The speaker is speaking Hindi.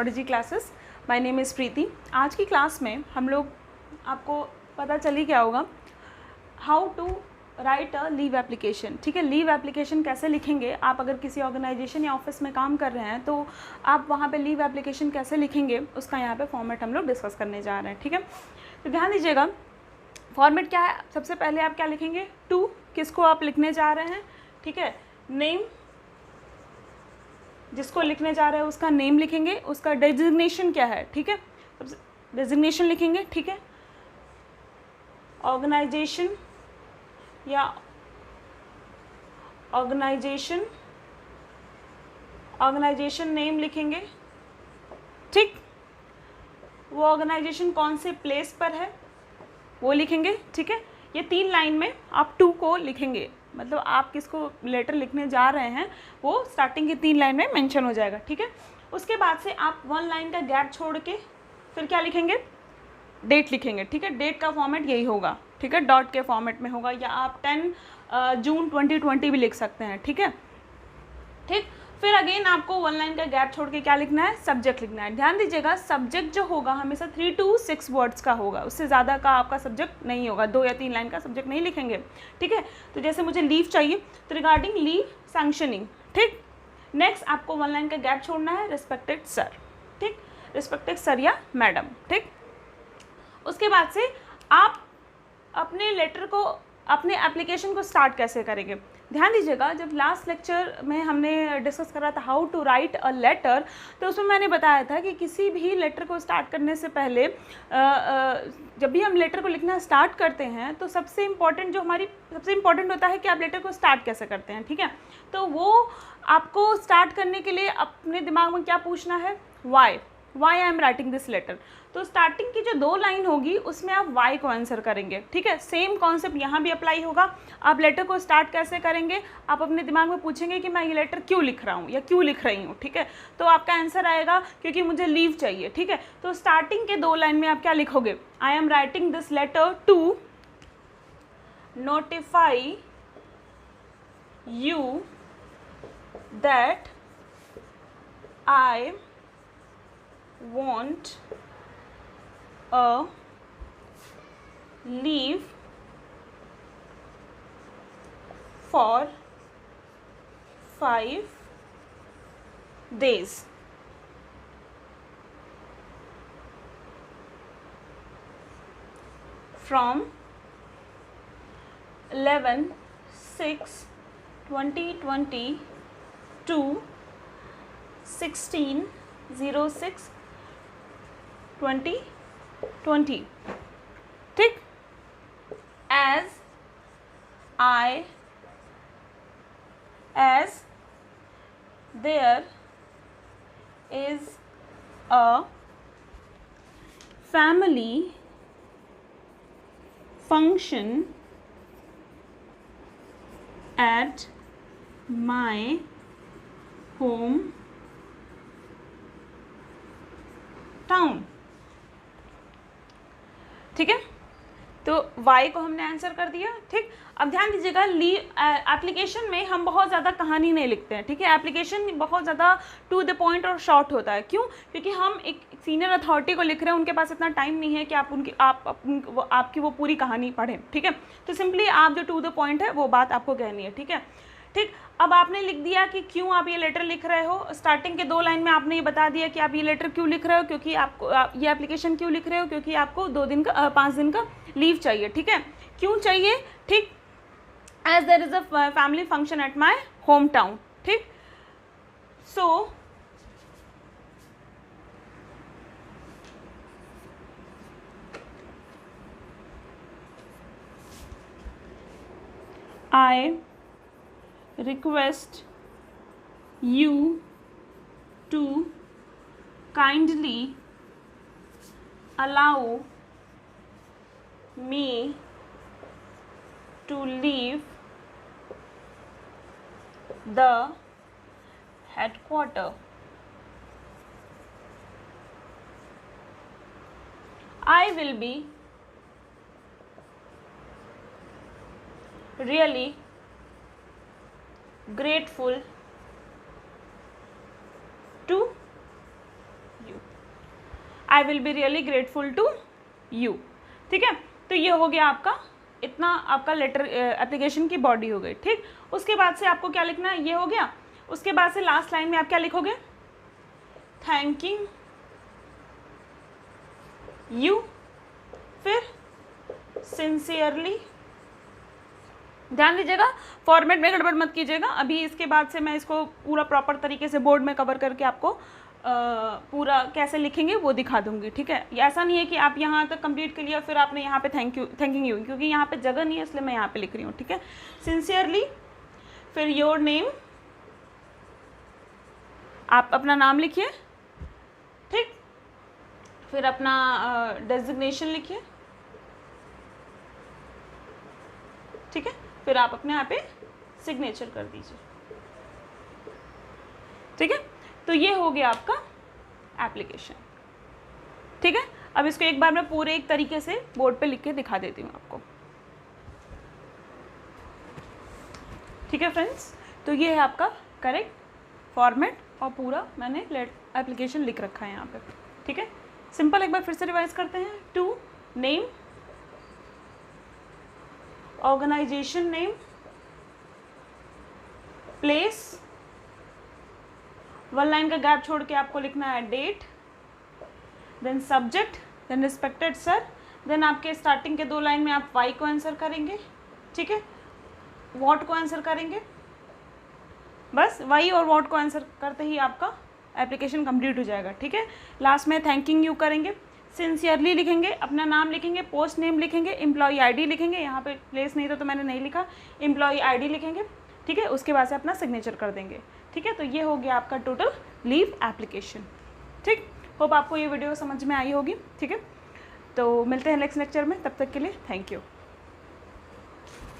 Prodigy classes. My name is Preeti. आज की क्लास में हम लोग आपको पता चली क्या होगा, how to write a leave application. ठीक है, लीव एप्लीकेशन कैसे लिखेंगे। आप अगर किसी ऑर्गेनाइजेशन या ऑफिस में काम कर रहे हैं तो आप वहाँ पे लीव एप्लीकेशन कैसे लिखेंगे, उसका यहाँ पे फॉर्मेट हम लोग डिस्कस करने जा रहे हैं। ठीक है, तो ध्यान दीजिएगा, फॉर्मेट क्या है। सबसे पहले आप क्या लिखेंगे, टू, किसको आप लिखने जा रहे हैं। ठीक है, नेम, जिसको लिखने जा रहे हैं उसका नेम लिखेंगे, उसका डेजिग्नेशन क्या है। ठीक है, डेजिग्नेशन लिखेंगे। ठीक है, ऑर्गेनाइजेशन या ऑर्गेनाइजेशन नेम लिखेंगे। ठीक, वो ऑर्गेनाइजेशन कौन से प्लेस पर है वो लिखेंगे। ठीक है, ये 3 लाइन में आप टू को लिखेंगे, मतलब आप किसको लेटर लिखने जा रहे हैं वो स्टार्टिंग की 3 लाइन में मेंशन हो जाएगा। ठीक है, उसके बाद से आप 1 लाइन का गैप छोड़ के फिर क्या लिखेंगे, डेट लिखेंगे। ठीक है, डेट का फॉर्मेट यही होगा। ठीक है, डॉट के फॉर्मेट में होगा, या आप 10 जून 2020 भी लिख सकते हैं। ठीक है, ठीक, फिर अगेन आपको 1 लाइन का गैप छोड़ के क्या लिखना है, सब्जेक्ट लिखना है। ध्यान दीजिएगा, सब्जेक्ट जो होगा हमेशा 3 to 6 वर्ड्स का होगा, उससे ज़्यादा का आपका सब्जेक्ट नहीं होगा। 2 या 3 लाइन का सब्जेक्ट नहीं लिखेंगे। ठीक है, तो जैसे मुझे लीव चाहिए तो रिगार्डिंग लीव सैंक्शनिंग। ठीक, नेक्स्ट आपको 1 लाइन का गैप छोड़ना है, रिस्पेक्टेड सर। ठीक, रिस्पेक्टेड सर या मैडम। ठीक, उसके बाद से आप अपने लेटर को, अपने एप्लीकेशन को स्टार्ट कैसे करेंगे। ध्यान दीजिएगा, जब लास्ट लेक्चर में हमने डिस्कस करा था how to write a letter, तो उसमें मैंने बताया था कि किसी भी लेटर को स्टार्ट करने से पहले जब भी हम लेटर को लिखना स्टार्ट करते हैं तो सबसे इम्पॉर्टेंट होता है कि आप लेटर को स्टार्ट कैसे करते हैं। ठीक है, तो वो आपको स्टार्ट करने के लिए अपने दिमाग में क्या पूछना है, why I am writing this letter. तो स्टार्टिंग की जो 2 लाइन होगी उसमें आप वाई को आंसर करेंगे। ठीक है, सेम कॉन्सेप्ट यहाँ भी अप्लाई होगा। आप लेटर को स्टार्ट कैसे करेंगे, आप अपने दिमाग में पूछेंगे कि मैं ये लेटर क्यों लिख रहा हूँ या क्यों लिख रही हूँ। ठीक है, तो आपका आंसर आएगा क्योंकि मुझे लीव चाहिए। ठीक है, तो स्टार्टिंग के 2 लाइन में आप क्या लिखोगे, I am writing this letter to notify you that I want a leave for 5 days. From 11/6/2020 to 16/06/2020। ठीक, as there is a family function at my home town. ठीक है, तो वाई को हमने आंसर कर दिया। ठीक, अब ध्यान दीजिएगा, लीव एप्लीकेशन में हम बहुत ज़्यादा कहानी नहीं लिखते हैं। ठीक है, एप्लीकेशन बहुत ज़्यादा टू द पॉइंट और शॉर्ट होता है। क्यों, क्योंकि हम एक सीनियर अथॉरिटी को लिख रहे हैं, उनके पास इतना टाइम नहीं है कि आपकी वो पूरी कहानी पढ़ें। ठीक है, तो सिंपली आप जो टू द पॉइंट है वो बात आपको कहनी है। ठीक है, ठीक, अब आपने लिख दिया कि क्यों आप ये लेटर लिख रहे हो। स्टार्टिंग के 2 लाइन में आपने ये बता दिया कि आप ये लेटर क्यों लिख रहे हो, क्योंकि आपको ये एप्लीकेशन क्यों लिख रहे हो, क्योंकि आपको 5 दिन का लीव चाहिए। ठीक है, क्यों चाहिए, ठीक, as there is a family function at my home town. ठीक, so I request you to kindly allow me to leave the headquarter. I will be really grateful to you. I will be really grateful to you. ठीक है, तो ये हो गया आपका, इतना आपका लेटर एप्लीकेशन की बॉडी हो गई। ठीक, उसके बाद से आपको क्या लिखना है, ये हो गया। उसके बाद से लास्ट लाइन में आप क्या लिखोगे, थैंकिंग यू, फिर सिंसियरली। ध्यान दीजिएगा, फॉर्मेट में गड़बड़ मत कीजिएगा। अभी इसके बाद से मैं इसको पूरा प्रॉपर तरीके से बोर्ड में कवर करके आपको पूरा कैसे लिखेंगे वो दिखा दूंगी। ठीक है, ऐसा नहीं है कि आप यहाँ तक कंप्लीट कर लिया फिर आपने यहाँ पे थैंकिंग यू, क्योंकि यहाँ पे जगह नहीं है इसलिए मैं यहाँ पे लिख रही हूँ। ठीक है, सिंसियरली, फिर योर नेम, आप अपना नाम लिखिए। ठीक, फिर अपना डेजिग्नेशन लिखिए। ठीक है, फिर आप अपने यहाँ पे सिग्नेचर कर दीजिए। ठीक है, तो ये हो गया आपका एप्लीकेशन। ठीक है, अब इसको एक बार मैं पूरे एक तरीके से बोर्ड पे लिख के दिखा देती हूँ आपको। ठीक है फ्रेंड्स, तो ये है आपका करेक्ट फॉर्मेट और पूरा मैंने एप्लीकेशन लिख रखा है यहाँ पे। ठीक है, सिंपल एक बार फिर से रिवाइज करते हैं। To, name, organisation name, place, one line का गैप छोड़ के आपको लिखना है date, then subject, then respected sir, then आपके स्टार्टिंग के 2 लाइन में आप वाई को आंसर करेंगे। ठीक है, व्हाट को आंसर करेंगे, बस वाई और व्हाट को आंसर करते ही आपका एप्लीकेशन कंप्लीट हो जाएगा। ठीक है, लास्ट में थैंकिंग यू करेंगे, सिंसियरली लिखेंगे, अपना नाम लिखेंगे, पोस्ट नेम लिखेंगे, एम्प्लॉय आईडी लिखेंगे, यहाँ पे प्लेस नहीं था तो मैंने नहीं लिखा, एम्प्लॉय आईडी लिखेंगे। ठीक है, उसके बाद से अपना सिग्नेचर कर देंगे। ठीक है, तो ये हो गया आपका टोटल लीव एप्लीकेशन। ठीक, होप आपको ये वीडियो समझ में आई होगी। ठीक है, तो मिलते हैं नेक्स्ट लेक्चर में, तब तक के लिए थैंक यू।